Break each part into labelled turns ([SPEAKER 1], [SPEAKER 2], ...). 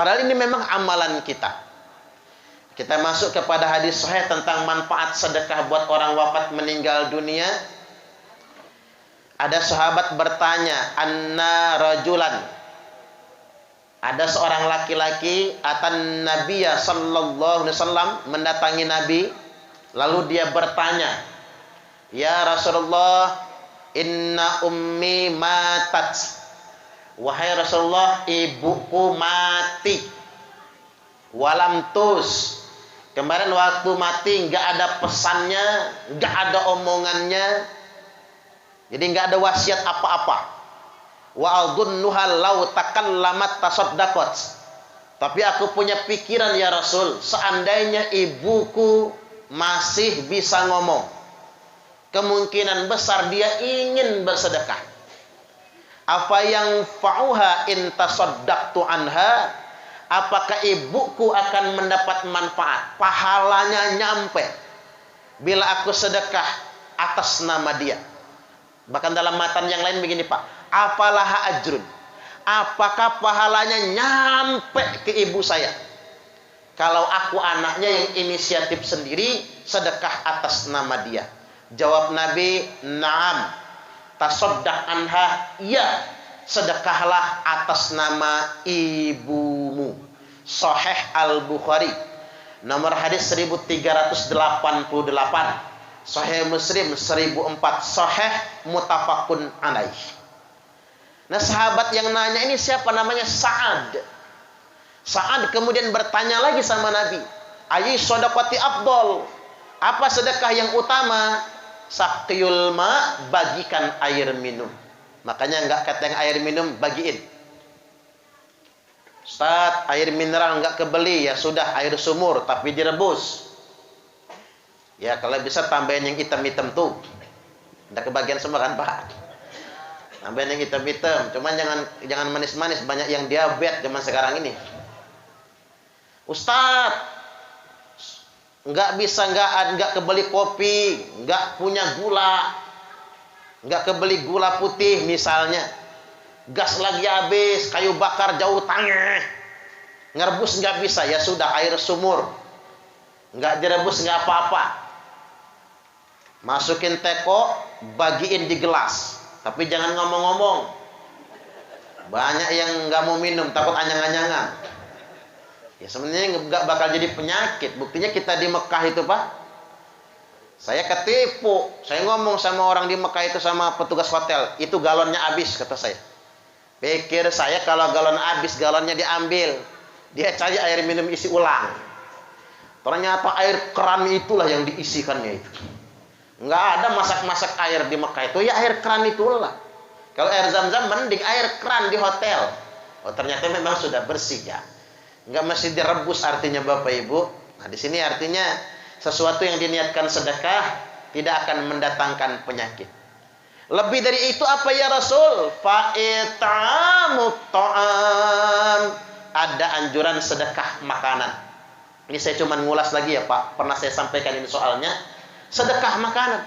[SPEAKER 1] Padahal ini memang amalan kita. Kita masuk kepada hadis sahih tentang manfaat sedekah buat orang wafat meninggal dunia. Ada sahabat bertanya, anna rajulan. Ada seorang laki-laki atan Nabiya sallallahu alaihi wasallam, mendatangi Nabi, lalu dia bertanya, ya Rasulullah, inna ummi matat. Wahai Rasulullah, ibuku mati. Walam tus. Kemarin waktu mati nggak ada pesannya, nggak ada omongannya. Jadi nggak ada wasiat apa-apa. Wa adhunnuha law takallamat tasaddaqat. Tapi aku punya pikiran ya Rasul, seandainya ibuku masih bisa ngomong, kemungkinan besar dia ingin bersedekah. Apa yang fa'uha in tasaddaqtu anha, apakah ibuku akan mendapat manfaat, pahalanya nyampe bila aku sedekah atas nama dia. Bahkan dalam matan yang lain begini Pak, apalah ajrun, apakah pahalanya nyampe ke ibu saya kalau aku anaknya yang inisiatif sendiri sedekah atas nama dia? Jawab Nabi, na'am, tasaddaq anha, ya, sedekahlah atas nama ibumu. Sahih Al-Bukhari, nomor hadis 1388. Sahih Muslim 1004. Sahih muttafaqun alaih. Nah, sahabat yang nanya ini siapa? Namanya Sa'ad. Sa'ad kemudian bertanya lagi sama Nabi, ayy shadaqati afdal, apa sedekah yang utama? Saqiyul ma, bagikan air minum. Makanya enggak kata yang air minum bagiin. Ustaz, air mineral enggak kebeli, ya sudah air sumur tapi direbus. Ya kalau bisa tambahin yang hitam-hitam tuh. Udah kebagian semua kan Pak? Tambahin yang hitam-hitam. Cuman jangan manis-manis, banyak yang diabetes zaman sekarang ini. Ustaz, enggak bisa, enggak kebeli kopi, enggak punya gula, enggak kebeli gula putih misalnya, gas lagi habis, kayu bakar jauh tangeh, ngerebus enggak bisa, ya sudah air sumur, enggak direbus enggak apa-apa, masukin teko, bagiin di gelas, tapi jangan ngomong-ngomong, banyak yang enggak mau minum takut anyang-anyangan. Ya sebenarnya nggak bakal jadi penyakit. Buktinya kita di Mekah itu Pak, saya ketipu. Saya ngomong sama orang di Mekah itu, sama petugas hotel, itu galonnya habis kata saya. Pikir saya kalau galon habis, galonnya diambil, dia cari air minum isi ulang. Ternyata air keran itulah yang diisikannya itu. Nggak ada masak-masak air di Mekah itu, ya air keran itulah. Kalau air zam-zam mending air keran di hotel. Oh ternyata memang sudah bersih ya. Enggak mesti direbus artinya Bapak Ibu. Nah, di sini artinya sesuatu yang diniatkan sedekah tidak akan mendatangkan penyakit. Lebih dari itu apa ya Rasul? Fa'itamu ta'am. Ada anjuran sedekah makanan. Ini saya cuma ngulas lagi ya Pak. Pernah saya sampaikan ini soalnya. Sedekah makanan.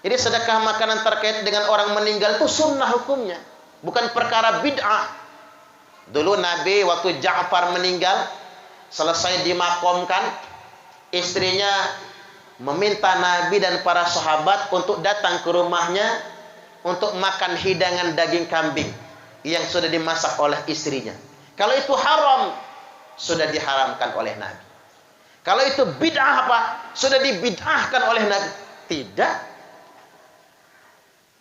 [SPEAKER 1] Jadi sedekah makanan terkait dengan orang meninggal itu sunnah hukumnya, bukan perkara bid'ah. Dulu Nabi waktu Ja'far meninggal, selesai dimakamkan, istrinya meminta Nabi dan para sahabat untuk datang ke rumahnya untuk makan hidangan daging kambing yang sudah dimasak oleh istrinya. Kalau itu haram, sudah diharamkan oleh Nabi. Kalau itu bid'ah apa? Sudah dibid'ahkan oleh Nabi. Tidak.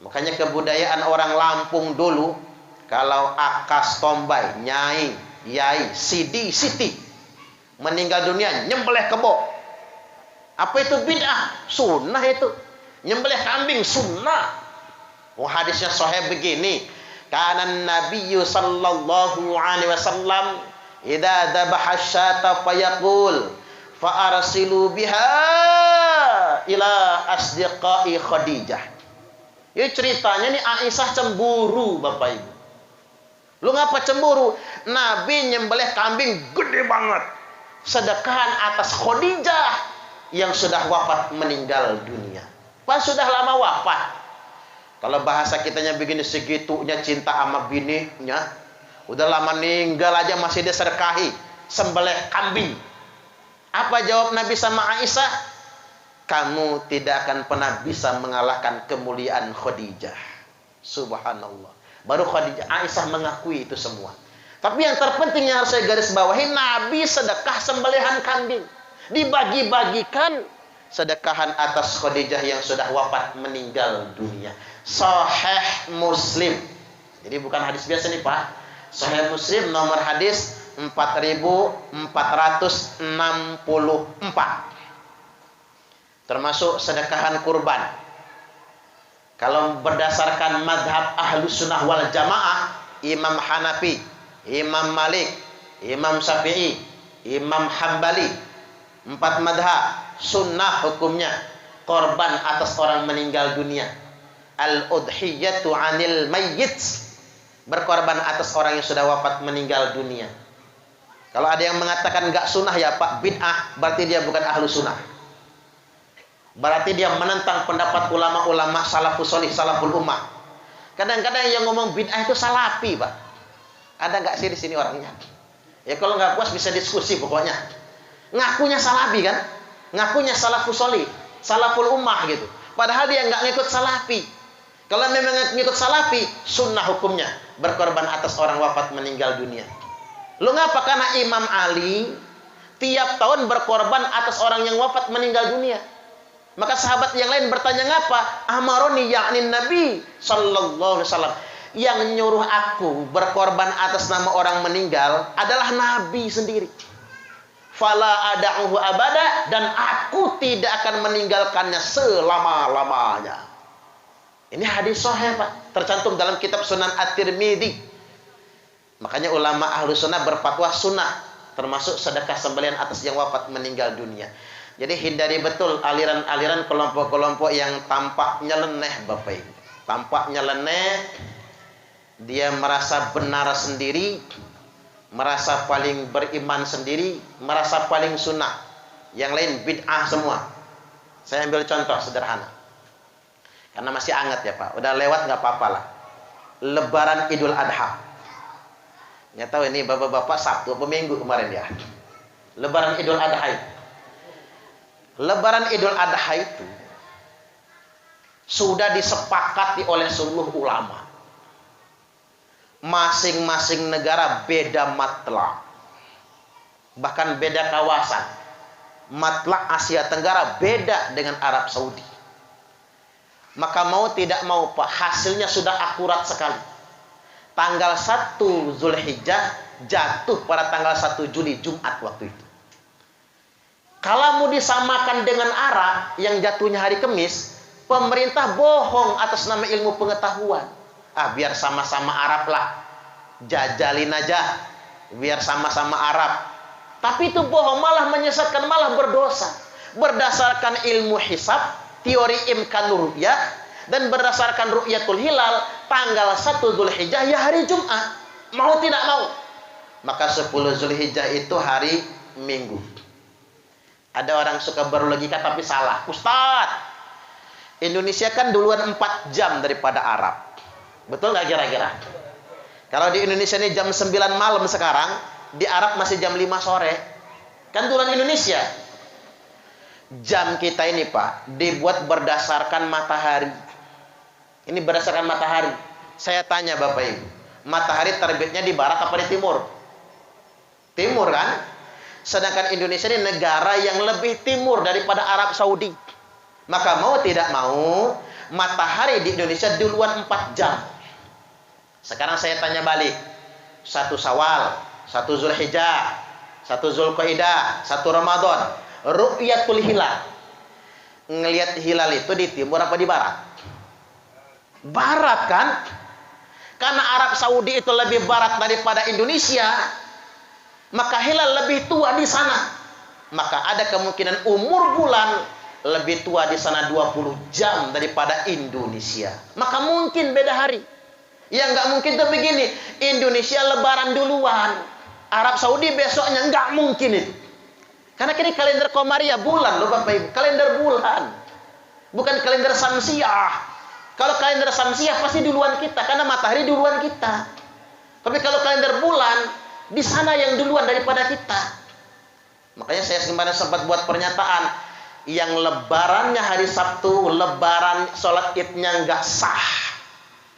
[SPEAKER 1] Makanya kebudayaan orang Lampung dulu, kalau akas tombay, nyai, yai, sidi, siti meninggal dunia, nyembelih kebo. Apa itu bid'ah? Sunnah itu. Nyembelih kambing sunnah. Oh, hadisnya sahih begini. Kana Nabiyyu sallallahu alaihi wasallam idza dhabaha syata fayaqul fa arsilu biha ila asdiqai Khadijah. Ini ceritanya nih Aisyah cemburu Bapak Ibu. Lu ngapa cemburu? Nabi nyembelih kambing gede banget, sedekahan atas Khadijah yang sudah wafat meninggal dunia. Pas sudah lama wafat. Kalau bahasa kitanya begini, segitunya cinta sama bininya, Udah lama meninggal aja masih diserkahi, sembelih kambing. Apa jawab Nabi sama Aisyah? Kamu tidak akan pernah bisa mengalahkan kemuliaan Khadijah. Subhanallah. Baru Khadijah, Aisyah mengakui itu semua. Tapi yang terpenting yang harus saya garis bawahi, Nabi sedekah sembelihan kambing. Dibagi-bagikan sedekahan atas Khadijah yang sudah wafat meninggal dunia. Sahih Muslim. Jadi bukan hadis biasa nih Pak. Sahih Muslim nomor hadis 4464. Termasuk sedekahan kurban. Kalau berdasarkan madhab Ahlus Sunnah wal Jamaah, Imam Hanafi, Imam Malik, Imam Syafi'i, Imam Hambali, 4 madhab, sunnah hukumnya korban atas orang meninggal dunia. Al-udhiyatu 'anil mayyit, berkorban atas orang yang sudah wafat meninggal dunia. Kalau ada yang mengatakan enggak sunnah ya Pak, bid'ah, berarti dia bukan ahlu sunnah. Berarti dia menentang pendapat ulama-ulama salafus salih, salaful ummah. Kadang-kadang yang ngomong bid'ah itu salafi Pak. Ada enggak sih di sini orangnya? Ya kalau enggak puas bisa diskusi pokoknya. Ngakunya salafi kan? Ngakunya salafus salih, salaful ummah gitu. Padahal dia enggak ngikut salafi. Kalau memang ngikut salafi, sunnah hukumnya berkorban atas orang wafat meninggal dunia. Lu ngapa? Karena Imam Ali tiap tahun berkorban atas orang yang wafat meninggal dunia. Maka sahabat yang lain bertanya ngapa? Amaroni yakni Nabi sallallahu alaihi wasallam. Yang nyuruh aku berkorban atas nama orang meninggal adalah Nabi sendiri. Fala ada'uhu abada, dan aku tidak akan meninggalkannya selama-lamanya. Ini hadis sahih Pak, tercantum dalam kitab Sunan At-Tirmidzi. Makanya ulama ahlu sunnah berfatwa sunnah, termasuk sedekah sembelihan atas yang wafat meninggal dunia. Jadi hindari betul aliran-aliran kelompok-kelompok yang tampaknya nyeleneh Bapak Ibu. Tampaknya nyeleneh, dia merasa benar sendiri, merasa paling beriman sendiri, merasa paling sunnah. Yang lain bid'ah semua. Saya ambil contoh sederhana. Karena masih hangat ya Pak. Udah lewat nggak apa-apa lah. Lebaran Idul Adha. Nggak tahu ini bapak-bapak Sabtu atau Minggu kemarin ya. Lebaran Idul Adha itu. Lebaran Idul Adha itu sudah disepakati oleh seluruh ulama. Masing-masing negara beda matlak. Bahkan beda kawasan. Matlak Asia Tenggara beda dengan Arab Saudi. Maka mau tidak mau Pak, hasilnya sudah akurat sekali. Tanggal 1 Zulhijjah jatuh pada tanggal 1 Juli, Jumat waktu itu. Kalau mau disamakan dengan Arab yang jatuhnya hari Kamis, pemerintah bohong atas nama ilmu pengetahuan. Biar sama-sama Arab lah. Jajalin aja. Biar sama-sama Arab. Tapi itu bohong, malah menyesatkan, malah berdosa. Berdasarkan ilmu hisab, teori imkanur ru'yah, dan berdasarkan ru'yatul hilal, tanggal 1 Zulhijjah ya hari Jumat. Mau tidak mau. Maka 10 Zulhijjah itu hari Minggu. Ada orang suka berlogika tapi salah. Ustadz, Indonesia kan duluan 4 jam daripada Arab. Betul nggak kira-kira? Kalau di Indonesia ini jam 9 malam sekarang, di Arab masih jam 5 sore. Kan duluan Indonesia. Jam kita ini Pak dibuat berdasarkan matahari. Ini berdasarkan matahari. Saya tanya Bapak Ibu, matahari terbitnya di barat apa di timur? Timur kan? Sedangkan Indonesia ini negara yang lebih timur daripada Arab Saudi. Maka mau tidak mau, matahari di Indonesia duluan 4 jam. Sekarang saya tanya balik. 1 Syawal, 1 Zulhijjah, 1 Zulqaidah, 1 Ramadan. Ru'yatul hilal. Ngelihat hilal itu di timur apa di barat? Barat kan? Karena Arab Saudi itu lebih barat daripada Indonesia, maka hilal lebih tua di sana. Maka ada kemungkinan umur bulan lebih tua di sana 20 jam daripada Indonesia. Maka mungkin beda hari. Yang nggak mungkin tuh begini, Indonesia lebaran duluan, Arab Saudi besoknya, nggak mungkin itu. Karena kini kalender Komariah bulan loh Bapak Ibu, kalender bulan. Bukan kalender Samsiah. Kalau kalender Samsiah pasti duluan kita, karena matahari duluan kita. Tapi kalau kalender bulan, di sana yang duluan daripada kita. Makanya saya kemarin sempat buat pernyataan, yang lebarannya hari Sabtu, lebaran sholat idnya nggak sah.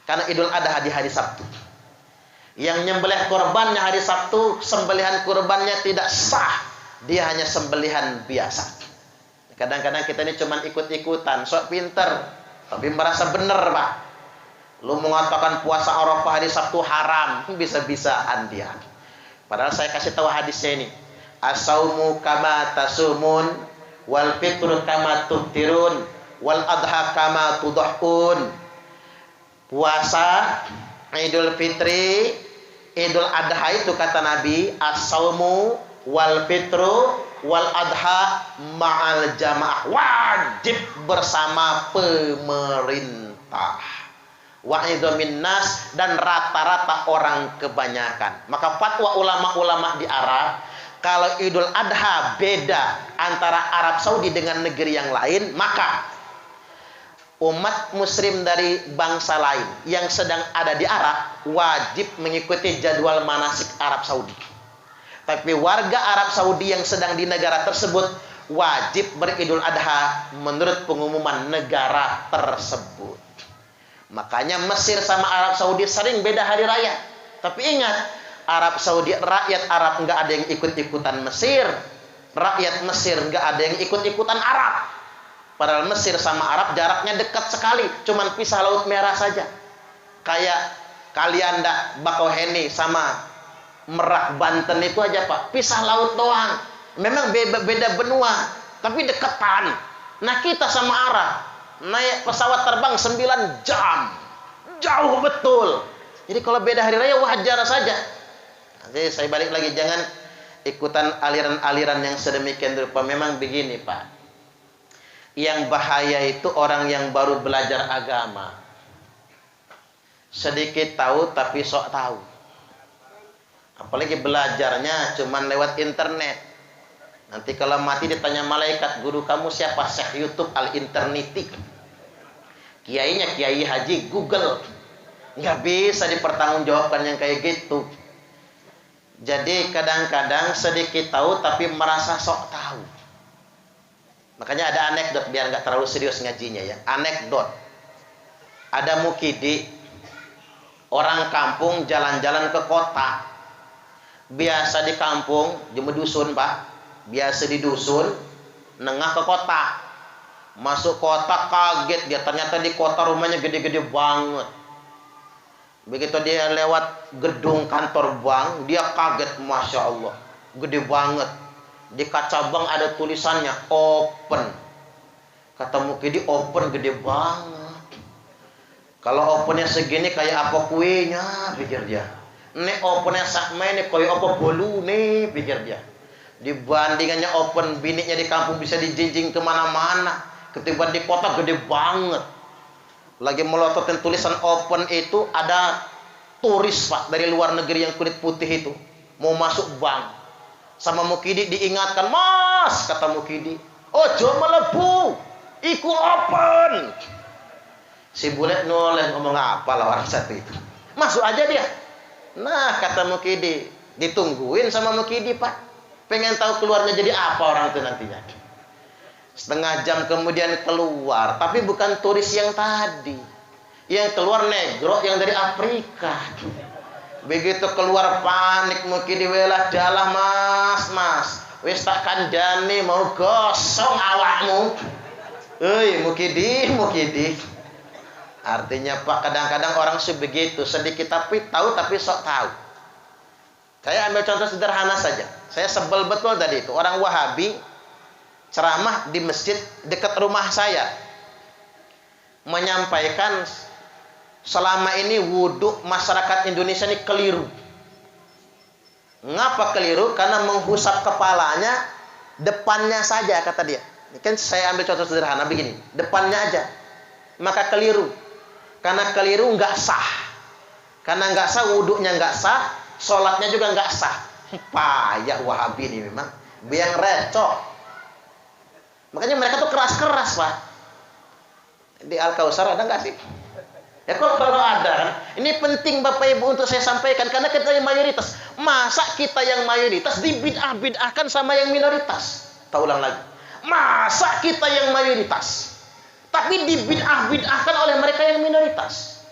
[SPEAKER 1] Karena Idul Adha di hari Sabtu. Yang nyembelih korbannya hari Sabtu, sembelihan korbannya tidak sah. Dia hanya sembelihan biasa. Kadang-kadang kita ini cuma ikut-ikutan, sok pinter, tapi merasa bener, Pak. Lu mengatakan puasa Arafah hari Sabtu haram, bisa-bisaan dia. Padahal saya kasih tahu hadisnya ini. As-saumu kama tasumun, wal fitru kama tuftirun, wal adha kama tudahun. Puasa Idul Fitri, Idul Adha itu kata Nabi, as-saumu wal fitru wal adha ma'al jamaah, wajib bersama pemerintah. Wa'idhu minnas, dan rata-rata orang kebanyakan. Maka fatwa ulama-ulama di Arab, kalau Idul Adha beda antara Arab Saudi dengan negeri yang lain, maka umat muslim dari bangsa lain yang sedang ada di Arab wajib mengikuti jadwal manasik Arab Saudi. Tapi warga Arab Saudi yang sedang di negara tersebut wajib beridul adha menurut pengumuman negara tersebut. Makanya Mesir sama Arab Saudi sering beda hari raya. Tapi ingat, Arab Saudi, rakyat Arab nggak ada yang ikut-ikutan Mesir. Rakyat Mesir nggak ada yang ikut-ikutan Arab. Padahal Mesir sama Arab jaraknya dekat sekali, cuman pisah Laut Merah saja. Kayak Kalianda, Bakauheni sama Merak Banten itu aja, Pak, pisah laut doang. Memang beda benua, tapi deketan. Nah, kita sama Arab naik pesawat terbang 9 jam, jauh betul. Jadi kalau beda hari raya wajar saja. Jadi saya balik lagi, jangan ikutan aliran-aliran yang sedemikian rupa. Memang begini, Pak, yang bahaya itu orang yang baru belajar agama, sedikit tahu tapi sok tahu. Apalagi belajarnya cuman lewat internet. Nanti kalau mati ditanya malaikat, guru kamu siapa? Syekh YouTube al-interneti. Kiainya Kiai Haji Google. Nggak bisa dipertanggungjawabkan yang kayak gitu. Jadi kadang-kadang sedikit tahu tapi merasa sok tahu. Makanya ada anekdot, biar nggak terlalu serius ngajinya ya. Anekdot. Ada mukidi, orang kampung jalan-jalan ke kota. Biasa di kampung, di dusun, Pak. Biasa di dusun, nengah ke kota. Masuk kota kaget dia, ternyata di kota rumahnya gede-gede banget. Begitu dia lewat gedung kantor bank, dia kaget, Masya Allah, gede banget. Di kaca bank ada tulisannya open. Kata mukidi, open gede banget. Kalau opennya segini kayak apa kuenya, pikir dia. Nek opennya sakma ini kayak apa bolu nih, pikir dia. Dibandingannya open biniknya di kampung bisa dijinjing kemana-mana, ketimbang di kota gede banget. Lagi melototin tulisan open itu, ada turis, Pak, dari luar negeri yang kulit putih itu mau masuk bank. Sama mukidi diingatkan, Mas, kata mukidi, ojo melebu, iku open. Si bule noleh, ngomong apa lah orang satu itu, masuk aja dia. Nah, kata mukidi, ditungguin sama mukidi, Pak, pengen tahu keluarnya jadi apa orang itu nantinya. Setengah jam kemudian keluar, tapi bukan turis yang tadi. Yang keluar negro yang dari Afrika. Begitu keluar panik mukidi, welah dalah mas, wis tak kandhani mau gosong awakmu. Mukidi. Artinya, Pak, kadang-kadang orang sebegitu, sedikit tapi tahu tapi sok tahu. Saya ambil contoh sederhana saja. Saya sebel betul tadi itu, orang Wahabi ceramah di masjid dekat rumah saya, menyampaikan selama ini wudhu masyarakat Indonesia ini keliru. Ngapa keliru? Karena menghusap kepalanya depannya saja, kata dia. Ini kan saya ambil contoh sederhana begini, depannya aja, maka keliru. Karena keliru nggak sah. Karena nggak sah, wudhunya nggak sah, sholatnya juga nggak sah. Payah Wahabi ini memang, biang recok. Makanya mereka tuh keras-keras, Pak. Di Al-Kausar ada nggak sih? Ya kalau ada kan, ini penting Bapak Ibu untuk saya sampaikan karena kita yang mayoritas. Masa kita yang mayoritas dibid'ah-bid'ahkan sama yang minoritas? Tak ulang lagi. Masa kita yang mayoritas tapi dibid'ah-bid'ahkan oleh mereka yang minoritas?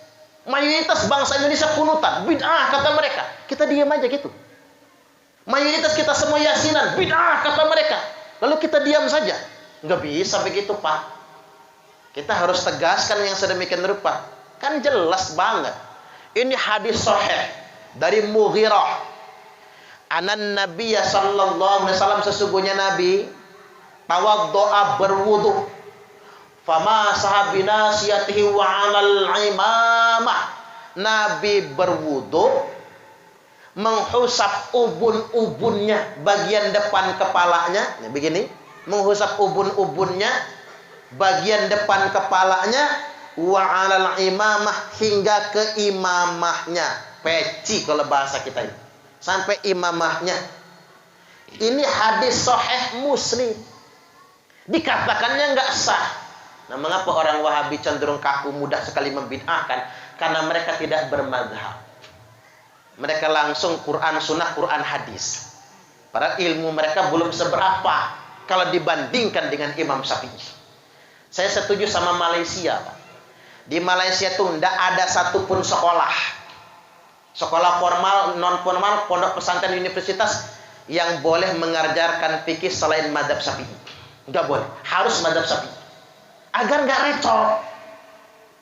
[SPEAKER 1] Mayoritas bangsa Indonesia kunutan, bid'ah kata mereka. Kita diam aja gitu. Mayoritas kita semua yasinan, bid'ah kata mereka. Lalu kita diam saja. Nggak bisa begitu, Pak. Kita harus tegaskan yang sedemikian rupa. Kan jelas banget. Ini hadis sahih dari Mughirah. Anan Nabiya sallallahu alaihi wasallam, sesungguhnya Nabi tawaddo'a, berwudu. Fama sahabinasiyatihi wa 'alal imamah. Nabi berwudu, menghusap ubun-ubunnya, bagian depan kepalanya, ya begini, menghusap ubun-ubunnya, bagian depan kepalanya, wa 'alal imamah, hingga ke imamahnya, peci kalau bahasa kita ini, sampai imamahnya. Ini hadis sahih Muslim. Dikatakannya nggak sah. Nah, mengapa orang Wahabi cenderung kaku, mudah sekali membid'ahkan? Karena mereka tidak bermadhab. Mereka langsung Quran sunnah, Quran hadis. Padahal ilmu mereka belum seberapa kalau dibandingkan dengan Imam Syafi'i. Saya setuju sama Malaysia, Pak. Di Malaysia itu tidak ada satupun sekolah formal, non formal, pondok pesantren, universitas yang boleh mengajarkan fikih selain mazhab Syafi'i. Nggak boleh, harus mazhab Syafi'i. Agar nggak recok.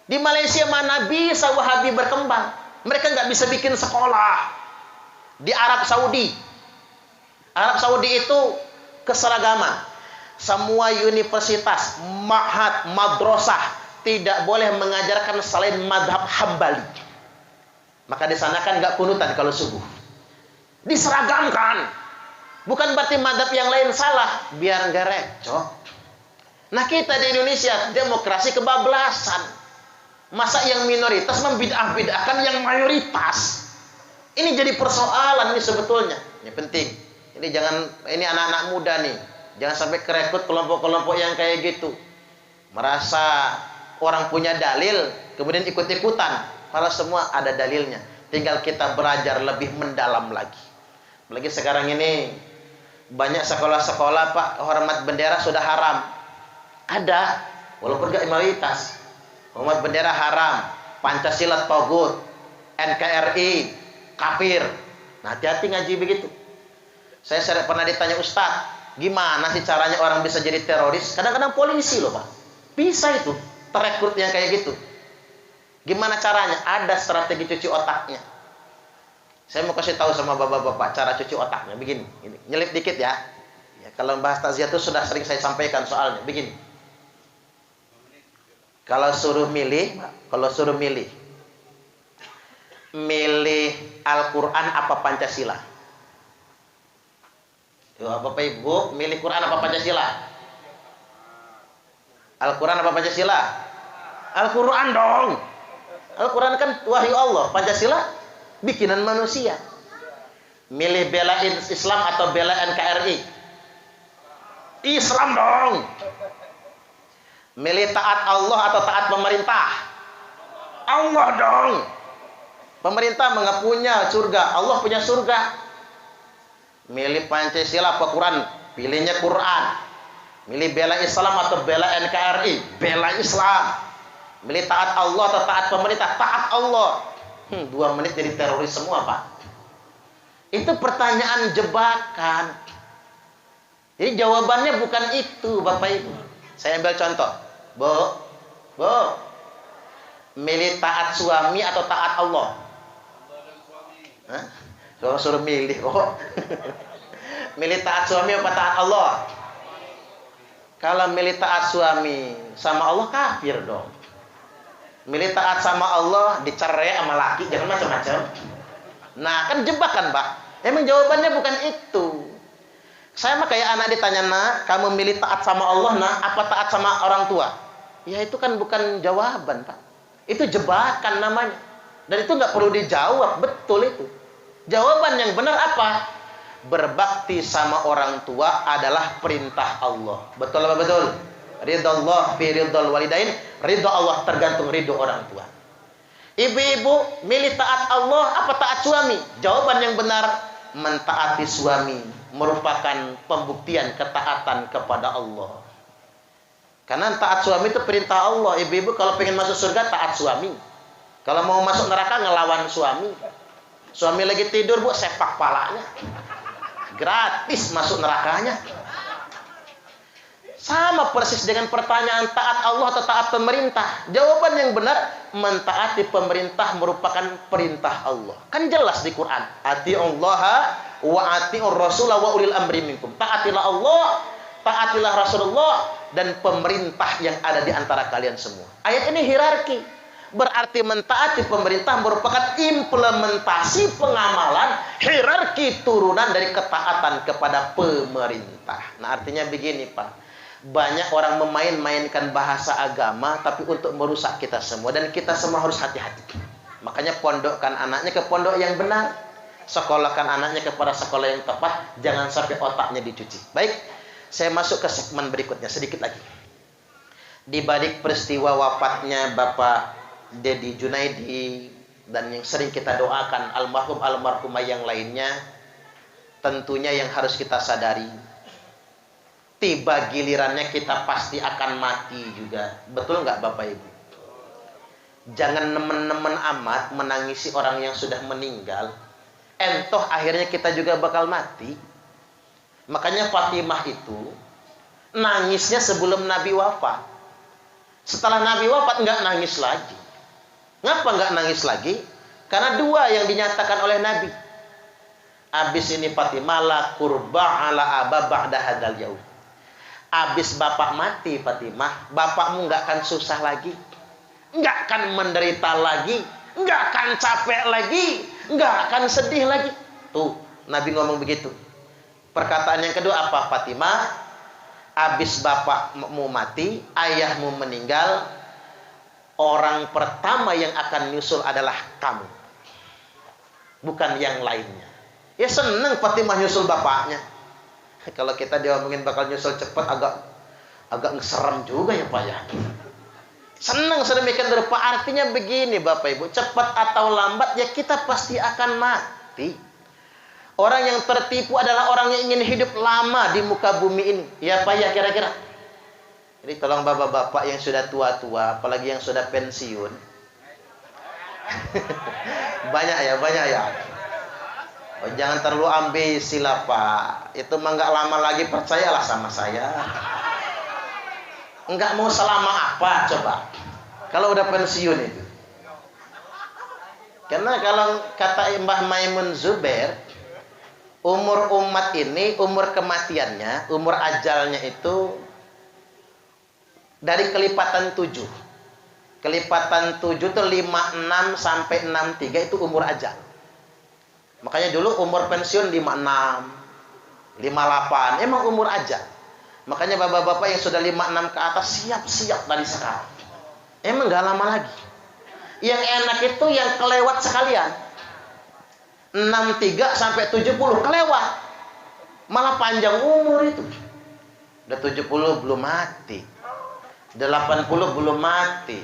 [SPEAKER 1] Di Malaysia mana bisa Wahabi berkembang? Mereka nggak bisa bikin sekolah. Di Arab Saudi itu keseragaman. Semua universitas, ma'had, madrasah tidak boleh mengajarkan selain madhab Hambali. Maka di sana kan nggak kunutan kalau subuh. Diseragamkan. Bukan berarti madhab yang lain salah, biar nggak recok. Nah, kita di Indonesia demokrasi kebablasan. Masa yang minoritas membid'ah-bid'ahkan yang mayoritas? Ini jadi persoalan ini sebetulnya. Ini penting. Ini anak-anak muda nih. Jangan sampai kerekrut kelompok-kelompok yang kayak gitu. Merasa orang punya dalil, kemudian ikut-ikutan. Padahal semua ada dalilnya. Tinggal kita belajar lebih mendalam lagi. Apalagi sekarang ini banyak sekolah-sekolah, Pak, hormat bendera sudah haram. Ada, walaupun gak mayoritas. Hormat bendera haram, Pancasila togut, NKRI kafir. Nah, hati-hati ngaji begitu. Saya pernah ditanya, Ustaz, gimana sih caranya orang bisa jadi teroris? Kadang-kadang polisi loh, Pak. Bisa itu, terekrut yang kayak gitu. Gimana caranya? Ada strategi cuci otaknya. Saya mau kasih tahu sama bapak-bapak cara cuci otaknya. Begini, ini. Nyelip dikit ya. Kalau bahas takziah itu sudah sering saya sampaikan soalnya. Begini. Kalau suruh milih Al-Quran apa Pancasila? Bapak Ibu, milih Quran apa Pancasila? Al-Quran apa Pancasila? Al-Quran dong. Al-Quran kan wahyu Allah, Pancasila bikinan manusia. Milih bela Islam atau bela NKRI? Islam dong. Milih taat Allah atau taat pemerintah? Allah dong. Pemerintah nggak punya surga, Allah punya surga. Milih Pancasila apa Quran? Pilihnya Quran. Milih bela Islam atau bela NKRI? Bela Islam. Milih taat Allah atau taat pemerintah? Taat Allah. 2 menit jadi teroris semua, Pak. Itu pertanyaan jebakan. Jadi jawabannya bukan itu, Bapak Ibu. Saya ambil contoh. Bu, milih taat suami atau taat Allah? Hah? Suruh milih kok. Milih taat suami apa taat Allah? Kalau milih taat suami sama Allah kafir dong. Milih taat sama Allah dicerai sama laki, jangan macam-macam. Nah, kan jebakan, Pak. Emang jawabannya bukan itu. Saya mah kayak anak ditanya, "Nak, kamu milih taat sama Allah, nak, apa taat sama orang tua?" Ya itu kan bukan jawaban, Pak. Itu jebakan namanya. Dan itu nggak perlu dijawab, betul itu. Jawaban yang benar apa? Berbakti sama orang tua adalah perintah Allah. Betul apa betul? Ridha Allah fi ridhal walidain. Ridha Allah tergantung ridho orang tua. Ibu-ibu milih taat Allah apa taat suami? Jawaban yang benar, mentaati suami merupakan pembuktian ketaatan kepada Allah. Karena taat suami itu perintah Allah. Ibu-ibu kalau pengen masuk surga taat suami. Kalau mau masuk neraka ngelawan suami. Suami lagi tidur, Bu, sepak palanya. Gratis masuk nerakanya. Sama persis dengan pertanyaan taat Allah atau taat pemerintah. Jawaban yang benar, mentaati pemerintah merupakan perintah Allah. Kan jelas di Quran. Ati'ullaha wa ati'ur rasulah wa ulil amri minkum. Taatilah Allah, taatilah Rasulullah, dan pemerintah yang ada di antara kalian semua. Ayat ini hierarki. Berarti mentaati pemerintah merupakan implementasi pengamalan hierarki turunan dari ketaatan kepada pemerintah. Nah, artinya begini, Pak. Banyak orang memain-mainkan bahasa agama tapi untuk merusak kita semua, dan kita semua harus hati-hati. Makanya pondokkan anaknya ke pondok yang benar, sekolahkan anaknya kepada sekolah yang tepat, jangan sampai otaknya dicuci. Baik, saya masuk ke segmen berikutnya sedikit lagi. Di balik peristiwa wafatnya Bapak Dedi Junaidi dan yang sering kita doakan almarhumah yang lainnya, tentunya yang harus kita sadari, tiba gilirannya kita pasti akan mati juga. Betul nggak Bapak Ibu? Jangan nemen-nemen amat menangisi orang yang sudah meninggal. Entoh akhirnya kita juga bakal mati. Makanya Fatimah itu nangisnya sebelum Nabi wafat. Setelah Nabi wafat nggak nangis lagi. Ngapa nggak nangis lagi? Karena dua yang dinyatakan oleh Nabi. Abis ini Fatimah la kurba ala aba ba'da hadal yaum. Abis bapak mati Fatimah, bapakmu nggak akan susah lagi, nggak akan menderita lagi, nggak akan capek lagi, nggak akan sedih lagi. Tuh, Nabi ngomong begitu. Perkataan yang kedua apa Fatimah? Abis bapakmu mati, ayahmu meninggal, orang pertama yang akan nyusul adalah kamu, bukan yang lainnya. Ya seneng Fatimah nyusul bapaknya. Kalau kita diomongin bakal nyusul cepat, agak ngeserem juga ya Pak ya. Senang sedemikian rupa. Artinya begini Bapak Ibu, cepat atau lambat ya kita pasti akan mati. Orang yang tertipu adalah orang yang ingin hidup lama di muka bumi ini. Ya Pak ya kira-kira. Jadi tolong bapak-bapak yang sudah tua-tua, apalagi yang sudah pensiun. Banyak ya. Oh, jangan terlalu ambisi lah Pak. Itu mah nggak lama lagi, percayalah sama saya. Nggak mau selama apa coba? Kalau udah pensiun itu. Karena kalau kata Mbah Maimun Zubair, umur umat ini, umur kematiannya, umur ajalnya itu dari kelipatan 7. Kelipatan 7 itu 56 sampai 63 itu umur ajal. Makanya dulu umur pensiun 56, 58, emang umur aja. Makanya bapak-bapak yang sudah 56 ke atas siap-siap dari sekarang. Emang gak lama lagi. Yang enak itu yang kelewat sekalian. 63 sampai 70 kelewat. Malah panjang umur itu. Udah 70 belum mati. 80 belum mati.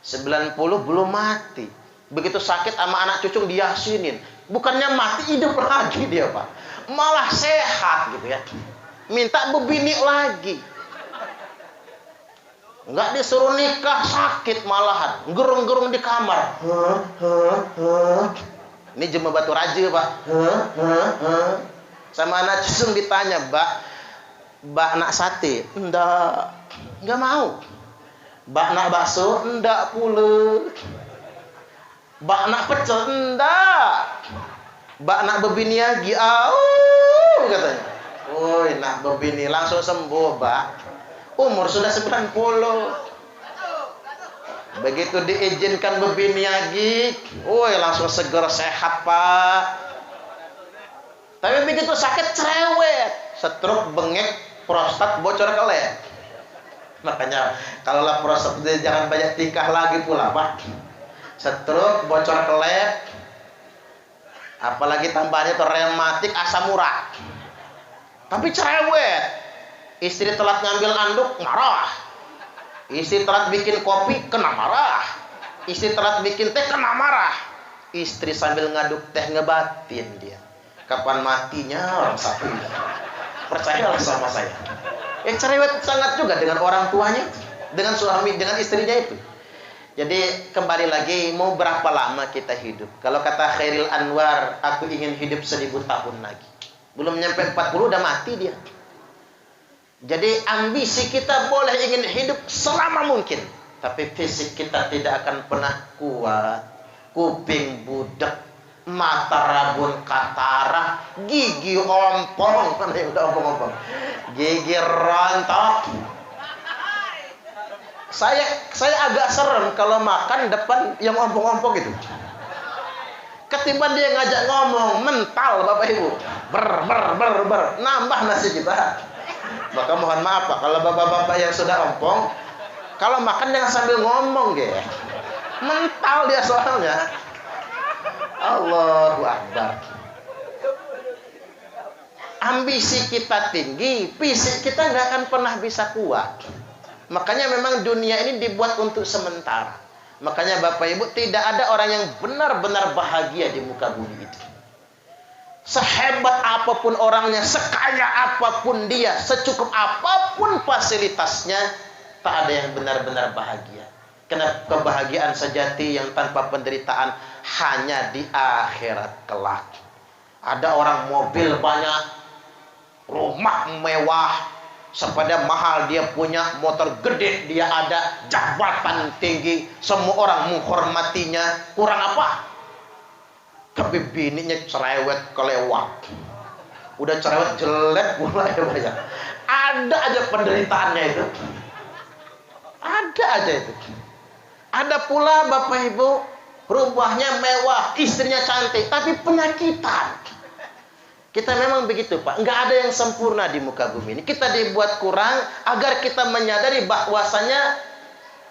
[SPEAKER 1] 90 belum mati. Begitu sakit sama anak cucu diyasinin. Bukannya mati, hidup lagi dia Pak. Malah sehat gitu ya. Minta bebini lagi. Enggak disuruh nikah, sakit malahan. Gerung-gerung di kamar. Ini Jumah Batu Raja Pak. Sama anak cucu ditanya, Mbak nak sate? Enggak mau. Mbak nak bakso? Enggak pula. Mbak nak pecel? Enggak. Mbak nak bebini lagi? Katanya. Woi, nak bebini langsung sembuh, Mbak. Umur sudah 90. Begitu diizinkan bebini lagi, woi langsung seger sehat, Pak. Tapi begitu sakit cerewet, stroke, bengek, prostat, bocor kelek. Makanya kalaulah prostat jangan banyak tingkah lagi pula, Pak. Stroke, bocor kelek, apalagi tambahnya itu rematik, asam urat. Tapi cerewet. Istri telat ngambil anduk, marah. Istri telat bikin kopi, kena marah. Istri telat bikin teh kena marah. Istri sambil ngaduk teh ngebatin dia. Kapan matinya orang satu ini? Percayalah sama saya. Cerewet sangat juga dengan orang tuanya, dengan suami, dengan istrinya itu. Jadi kembali lagi, mau berapa lama kita hidup? Kalau kata Khairil Anwar, aku ingin hidup 1000 tahun lagi. Belum nyampe 40 udah mati dia. Jadi ambisi kita boleh ingin hidup selama mungkin, tapi fisik kita tidak akan pernah kuat. Kuping budak, mata rabun katara, gigi ompong, mana yang udah ompong-ompong, gigi rontok. Saya agak serem kalau makan depan yang ompong-ompong itu. Ketimbang dia ngajak ngomong, mental Bapak Ibu, ber, nambah nasi kita. Maka mohon maaf Pak, kalau bapak-bapak yang sudah ompong, kalau makan jangan sambil ngomong ya. Mental dia soalnya. Allahu Akbar. Ambisi kita tinggi, fisik kita nggak akan pernah bisa kuat. Makanya memang dunia ini dibuat untuk sementara. Makanya Bapak Ibu, tidak ada orang yang benar-benar bahagia di muka bumi itu. Sehebat apapun orangnya, sekaya apapun dia, secukup apapun fasilitasnya, tak ada yang benar-benar bahagia. Karena kebahagiaan sejati yang tanpa penderitaan hanya di akhirat kelak. Ada orang mobil banyak, rumah mewah, sepeda mahal dia punya, motor gede dia ada, jabatan tinggi, semua orang menghormatinya. Kurang apa? Tapi bininya cerewet kelewat. Udah cerewet jelek pula ya. Ada aja penderitaannya itu. Ada aja itu. Ada pula Bapak Ibu, rumahnya mewah, istrinya cantik, tapi penyakitan. Kita memang begitu Pak. Nggak ada yang sempurna di muka bumi ini. Kita dibuat kurang agar kita menyadari bahwasanya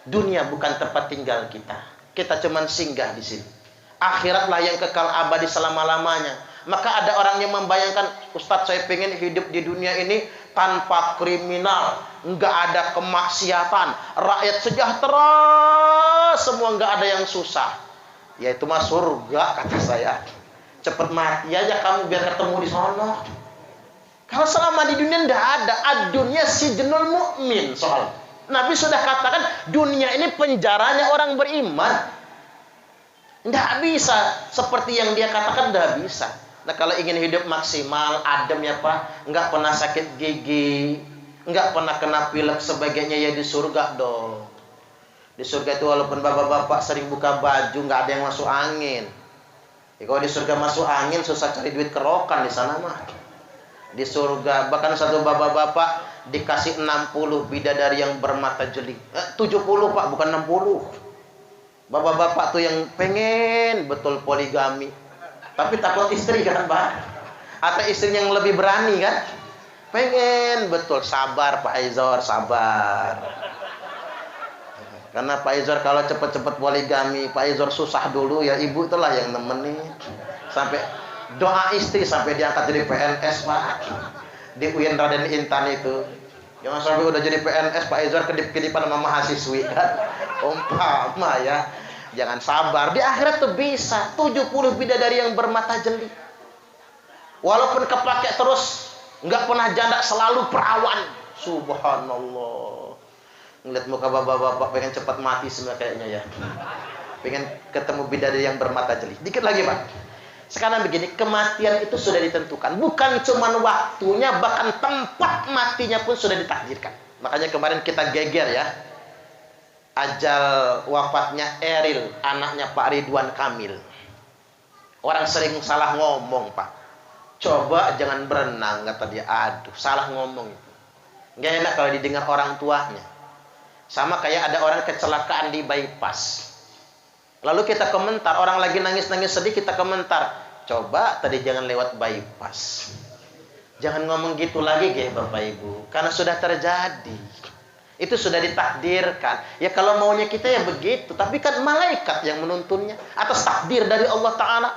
[SPEAKER 1] dunia bukan tempat tinggal kita. Kita cuman singgah di sini. Akhiratlah yang kekal abadi selama-lamanya. Maka ada orang yang membayangkan, Ustadz saya pengen hidup di dunia ini tanpa kriminal, nggak ada kemaksiatan, rakyat sejahtera, semua nggak ada yang susah. Ya itu mah surga kata saya. Cepet mati aja kamu biar ketemu di sono. Kalau selama di dunia nggak ada, ad-dunya sijnul mukmin soal. Nabi sudah katakan dunia ini penjaranya orang beriman. Nggak bisa seperti yang dia katakan, nggak bisa. Nah kalau ingin hidup maksimal, adem ya Pak, nggak pernah sakit gigi, nggak pernah kena pilek sebagainya, ya di surga dong. Di surga itu walaupun bapak-bapak sering buka baju, nggak ada yang masuk angin. Ya, kalau di surga masuk angin susah cari duit kerokan di sana mah. Di surga bahkan satu bapak-bapak dikasih 60 bidadari yang bermata jeli. 70 Pak, bukan 60. Bapak-bapak tuh yang pengen betul poligami, tapi takut istri kan Pak. Atau istrinya yang lebih berani kan. Pengen betul, sabar Pak Aizor, sabar. Karena Pak Aizor kalau cepet-cepet poligami, Pak Aizor susah dulu ya, ibu itulah yang nemenin. Sampai doa istri sampai diangkat jadi PNS Pak. Di UIN Raden Intan itu. Jangan sampai udah jadi PNS Pak Aizor kedip-kedipan sama mahasiswi kan. Umpama ya. Jangan sabar. Di akhirat tuh bisa 70 bidadari yang bermata jeli. Walaupun kepake terus, nggak pernah janda, selalu perawan. Subhanallah. Ngeliat muka bapak-bapak pengen cepat mati semua kayaknya ya. Pengen ketemu bidadari yang bermata jeli. Dikit lagi Pak. Sekarang begini, kematian itu sudah ditentukan. Bukan cuma waktunya, bahkan tempat matinya pun sudah ditakdirkan. Makanya kemarin kita geger ya. Ajal wafatnya Eril, anaknya Pak Ridwan Kamil. Orang sering salah ngomong Pak. Coba jangan berenang, kata dia. Aduh, salah ngomong itu. Nggak enak kalau didengar orang tuanya. Sama kayak ada orang kecelakaan di bypass. Lalu kita komentar, orang lagi nangis-nangis sedih, kita komentar. Coba tadi jangan lewat bypass. Jangan ngomong gitu lagi ya Bapak Ibu. Karena sudah terjadi. Itu sudah ditakdirkan. Ya kalau maunya kita ya begitu. Tapi kan malaikat yang menuntunnya. Atas takdir dari Allah Ta'ala.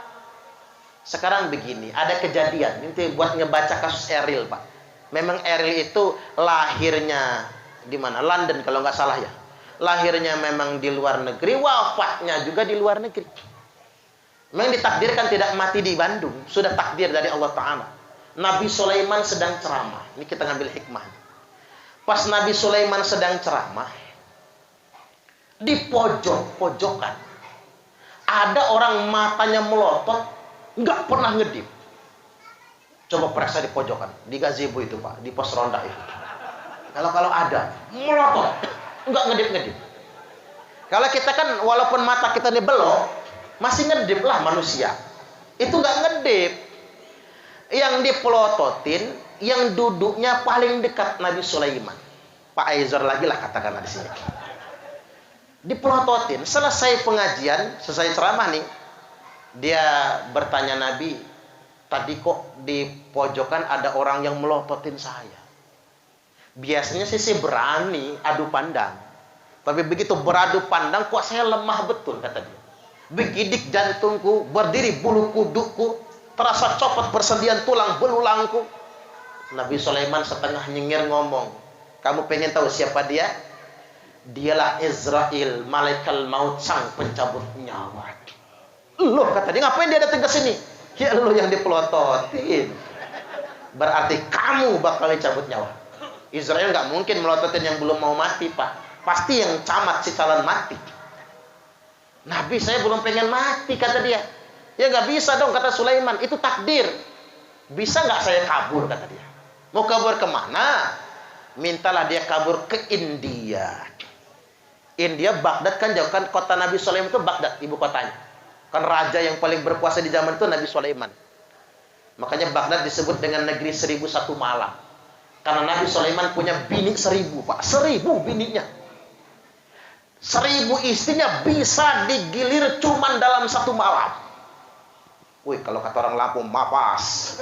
[SPEAKER 1] Sekarang begini. Ada kejadian. Ini buat ngebaca kasus Eril Pak. Memang Eril itu lahirnya di mana? London kalau nggak salah ya. lahirnya memang di luar negeri, wafatnya juga di luar negeri. Memang ditakdirkan tidak mati di Bandung, sudah takdir dari Allah Ta'ala. Nabi Sulaiman sedang ceramah. Ini kita ngambil hikmah. Pas Nabi Sulaiman sedang ceramah, di pojokan ada orang matanya melotot, nggak pernah ngedip. Coba periksa di pojokan, di gazebo itu Pak, di pos ronda itu. Kalau ada melotot, nggak ngedip. Kalau kita kan walaupun mata kita ini belok, masih ngedip lah manusia. Itu nggak ngedip. Yang dipelototin, yang duduknya paling dekat Nabi Sulaiman. Pak Aizar lagi lah katakanlah di sini. Dipelototin, selesai pengajian, selesai ceramah nih, dia bertanya Nabi, tadi kok di pojokan ada orang yang melototin saya. Biasanya sih berani adu pandang. Tapi begitu beradu pandang, kok saya lemah betul, kata dia. Begidik jantungku, berdiri bulu kudukku, terasa copot persendian tulang belulangku. Nabi Sulaiman setengah nyengir ngomong, kamu pengen tahu siapa dia? Dialah Israel, malaikat maut, sang pencabut nyawa. Loh, kata dia, ngapain dia datang ke sini? Ya lo yang dipelototin. Berarti kamu bakal dicabut nyawa. Israel nggak mungkin melototin yang belum mau mati, Pak. Pasti yang camat si calon mati. Nabi, saya belum pengen mati, kata dia. Ya nggak bisa dong, kata Sulaiman. Itu takdir. Bisa nggak saya kabur, kata dia. Mau kabur kemana? Mintalah dia kabur ke India. India, Baghdad kan jauh, kan kota Nabi Sulaiman itu Baghdad, ibu kotanya. Kan raja yang paling berkuasa di zaman itu Nabi Sulaiman. Makanya Baghdad disebut dengan negeri 1001 malam. Karena Nabi Sulaiman punya bini 1000, Pak. 1000 bininya. 1000 istrinya bisa digilir cuman dalam satu malam. Wih, kalau kata orang Lampung, mapas.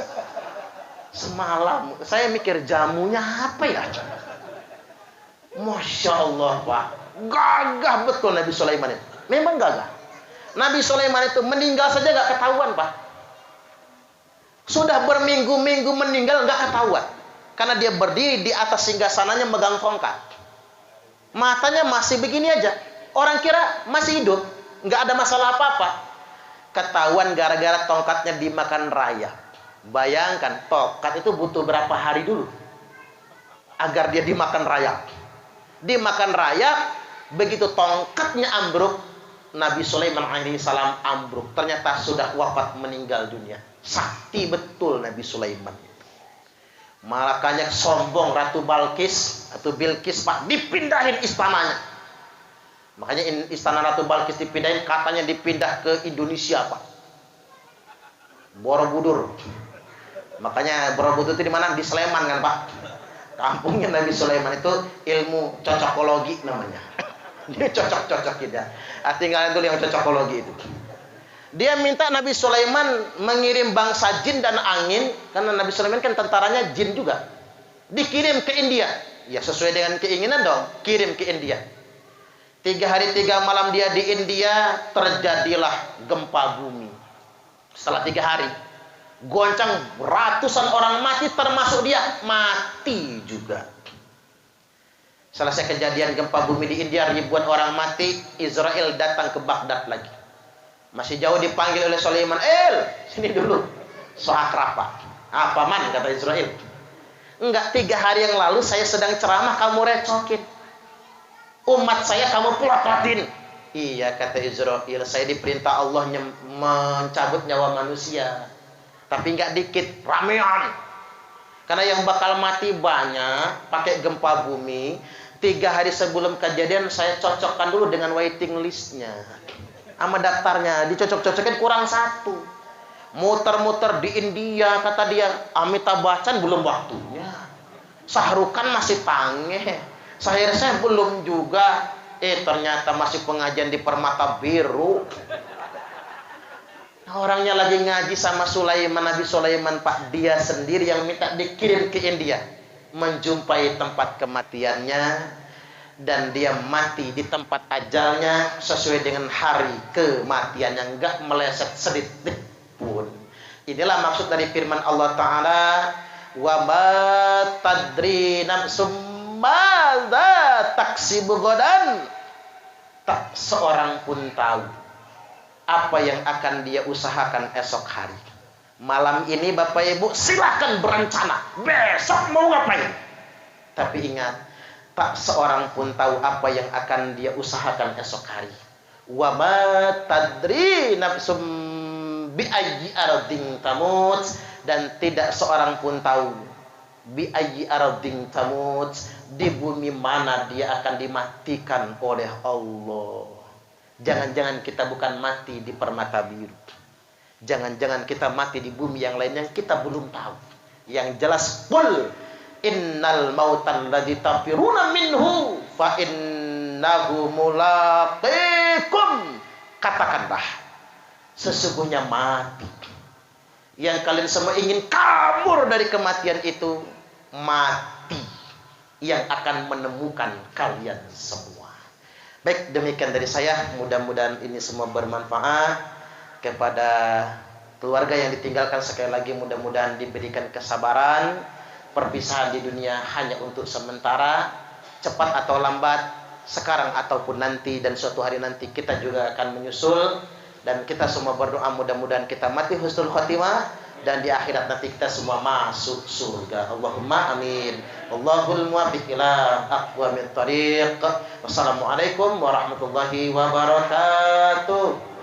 [SPEAKER 1] Semalam. Saya mikir jamunya apa ya? Masya Allah, Pak. Gagah betul Nabi Sulaiman itu. Memang gagah. Nabi Sulaiman itu meninggal saja gak ketahuan, Pak. Sudah berminggu-minggu meninggal gak ketahuan. Karena dia berdiri di atas singgasananya megang tongkat. Matanya masih begini aja. Orang kira masih hidup. Gak ada masalah apa-apa. Ketahuan gara-gara tongkatnya dimakan rayap. Bayangkan, tongkat itu butuh berapa hari dulu agar dia dimakan rayap. Dimakan rayap, begitu tongkatnya ambruk, Nabi Sulaiman alaihissalam ambruk. Ternyata sudah wafat, meninggal dunia. Sakti betul Nabi Sulaiman. Makanya sombong Ratu Balkis atau Bilqis, Pak, dipindahin istananya. Makanya istana Ratu Balkis dipindahin, katanya dipindah ke Indonesia, Pak. Borobudur. Makanya Borobudur itu di mana? Di Sleman kan, Pak. Kampungnya Nabi Sulaiman itu ilmu cocokologi namanya. Dia cocok-cocokin ya. Tinggalin dulu yang cocokologi itu. Dia minta Nabi Sulaiman mengirim bangsa jin dan angin, karena Nabi Sulaiman kan tentaranya jin juga. Dikirim ke India. Ya sesuai dengan keinginan dong, kirim ke India. 3 hari 3 malam dia di India, terjadilah gempa bumi. Setelah 3 hari, goncang, ratusan orang mati, termasuk dia mati juga. Selesai kejadian gempa bumi di India, ribuan orang mati, Israel datang ke Baghdad lagi. Masih jauh dipanggil oleh Sulaiman, sini dulu. Sohakrapa. Apa man, kata Israel. Enggak, 3 hari yang lalu saya sedang ceramah, kamu recokin. Umat saya kamu pelototin. Iya, kata Israel, saya diperintah Allah mencabut nyawa manusia. Tapi enggak dikit, ramean. Karena yang bakal mati banyak, pakai gempa bumi. 3 hari sebelum kejadian saya cocokkan dulu dengan waiting listnya. Sama daftarnya, dicocok-cocokin kurang 1. Muter-muter di India, kata dia, Amitabh Bachchan belum waktunya. Sahrukan masih tangeh. Saya belum juga. Ternyata masih pengajian di Permata Biru. Orangnya lagi ngaji sama Sulaiman, Nabi Sulaiman, Pak. Dia sendiri yang minta dikirim ke India. Menjumpai tempat kematiannya. Dan dia mati di tempat ajalnya sesuai dengan hari kematian yang enggak meleset sedikit pun. Inilah maksud dari firman Allah Ta'ala, wa ma tadri nafsum madza taksibu ghadan tak seorang pun tahu apa yang akan dia usahakan esok hari. Malam ini Bapak Ibu silakan berencana, besok mau ngapain. Tapi ingat, tak seorang pun tahu apa yang akan dia usahakan esok hari. Wa ma tadri nafsum bi ayyi ardin tamut, dan tidak seorang pun tahu bi ayyi ardin tamut, di bumi mana dia akan dimatikan oleh Allah. Jangan-jangan kita bukan mati di Permata Biru. Jangan-jangan kita mati di bumi yang lain yang kita belum tahu. Yang jelas, qul innal mautan ladzi tafiruna minhu fa innahu mulaqikum. Katakanlah, sesungguhnya mati yang kalian semua ingin kabur dari kematian itu, mati yang akan menemukan kalian semua. Baik, demikian dari saya. Mudah-mudahan ini semua bermanfaat. Kepada keluarga yang ditinggalkan, sekali lagi mudah-mudahan diberikan kesabaran. Perpisahan di dunia hanya untuk sementara, cepat atau lambat, sekarang ataupun nanti, dan suatu hari nanti kita juga akan menyusul. Dan kita semua berdoa mudah-mudahan kita mati husnul khotimah, dan di akhirat nanti kita semua masuk surga. Allahumma amin. Allahul muwaffiq ila aqwamit thariq. Wassalamualaikum warahmatullahi wabarakatuh.